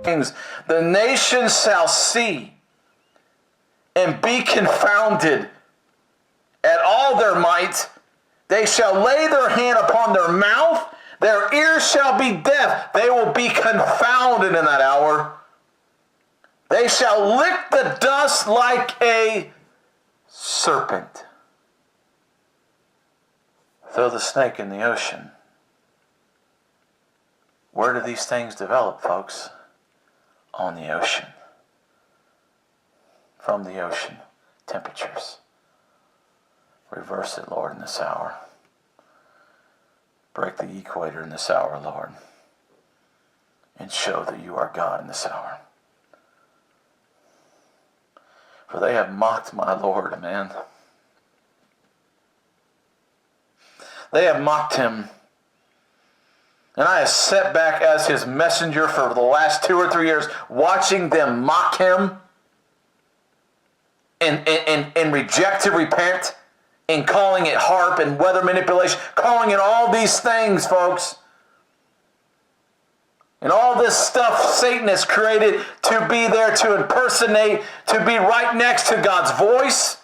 things the nations shall see and be confounded at all their might. They shall lay their hand upon their mouth. Their ears shall be deaf. They will be confounded in that hour. They shall lick the dust like a serpent. Throw the snake in the ocean. Where do these things develop, folks? On the ocean. From the ocean. Temperatures. Reverse it, Lord, in this hour. Break the equator in this hour, Lord. And show that you are God in this hour. For they have mocked my Lord, man. They have mocked him. And I have sat back as his messenger for the last 2 or 3 years, watching them mock him and reject to repent, and calling it harp and weather manipulation, calling it all these things, folks. And all this stuff Satan has created to be there to impersonate, to be right next to God's voice.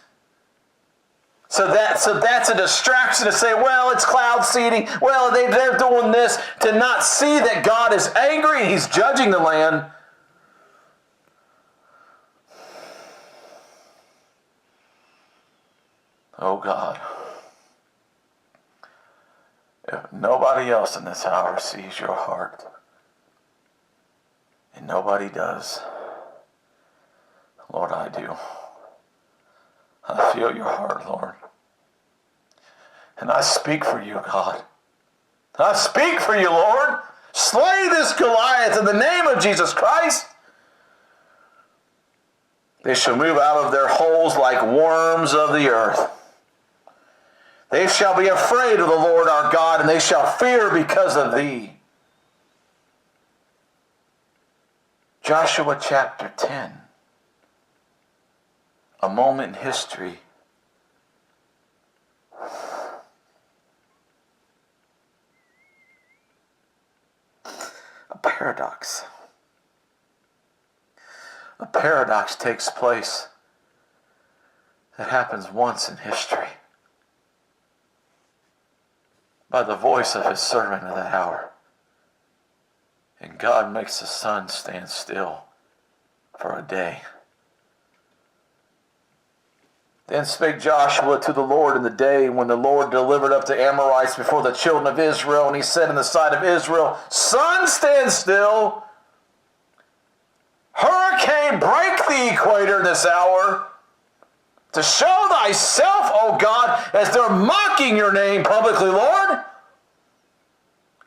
So that's a distraction to say, well, it's cloud seeding. Well, they're doing this, to not see that God is angry and he's judging the land. Oh God, if nobody else in this hour sees your heart, and nobody does, Lord, I do. I feel your heart, Lord. And I speak for you, God. I speak for you, Lord. Slay this Goliath in the name of Jesus Christ. They shall move out of their holes like worms of the earth. They shall be afraid of the Lord our God, and they shall fear because of thee. Joshua chapter 10. A moment in history. A paradox. A paradox takes place that happens once in history by the voice of his servant of that hour. And God makes the sun stand still for a day. Then spake Joshua to the Lord in the day when the Lord delivered up the Amorites before the children of Israel. And he said in the sight of Israel, sun, stand still. Hurricane, break the equator this hour. To show thyself, O God, as they're mocking your name publicly, Lord.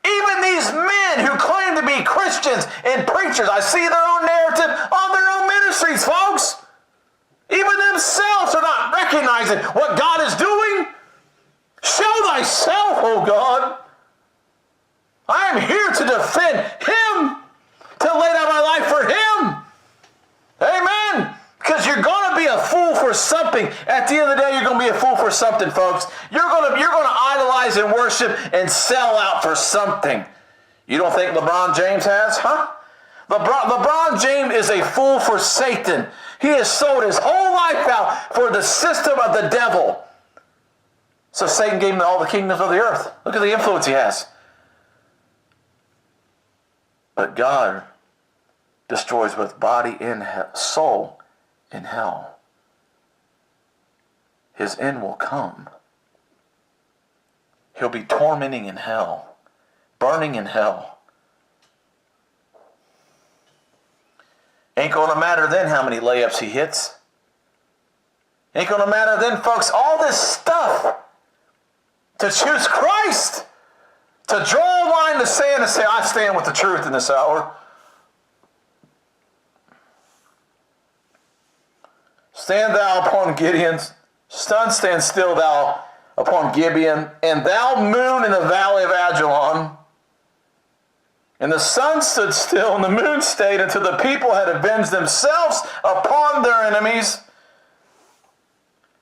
Even these men who claim to be Christians and preachers, I see their own narrative on their own ministries, folks. Even themselves are not recognizing what God is doing. Show thyself, O God. I am here to defend him, to lay down my life for him. Amen. Because you're going to be a fool for something. At the end of the day, you're going to be a fool for something, folks. You're going to idolize and worship and sell out for something. You don't think LeBron James has, huh? LeBron James is a fool for Satan. He has sold his whole life out for the system of the devil. So Satan gave him all the kingdoms of the earth. Look at the influence he has. But God destroys both body and soul in hell. His end will come. He'll be tormenting in hell, burning in hell. Ain't going to matter then how many layups he hits. Ain't going to matter then, folks, all this stuff to choose Christ, to draw a line in the sand and say, I stand with the truth in this hour. Stand thou upon Gideon's, sun stand still thou upon Gibeon, and thou moon in the valley of Ajalon. And the sun stood still, and the moon stayed until the people had avenged themselves upon their enemies.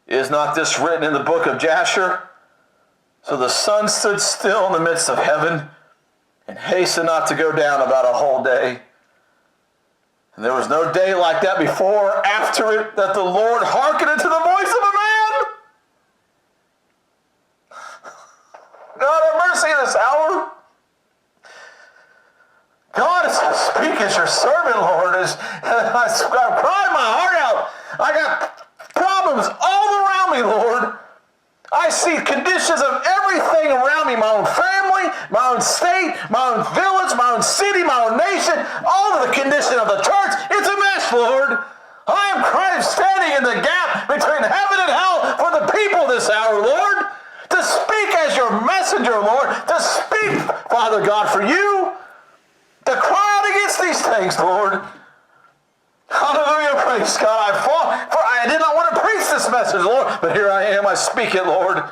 Is not this written in the book of Jasher? So the sun stood still in the midst of heaven, and hastened not to go down about a whole day. And there was no day like that before or after it that the Lord hearkened unto the voice of a man. God have mercy this hour. God, as I speak as your servant, Lord, as I'm crying my heart out. I got problems all around me, Lord. I see conditions of everything around me, my own family, my own state, my own village, my own city, my own nation, all of the condition of the church. It's a mess, Lord. I am crying, standing in the gap between heaven and hell for the people this hour, Lord. To speak as your messenger, Lord. To speak, Father God, for you. To cry out against these things, Lord. Hallelujah, praise God. I did not want to preach this message, Lord, but here I am. I speak it, Lord.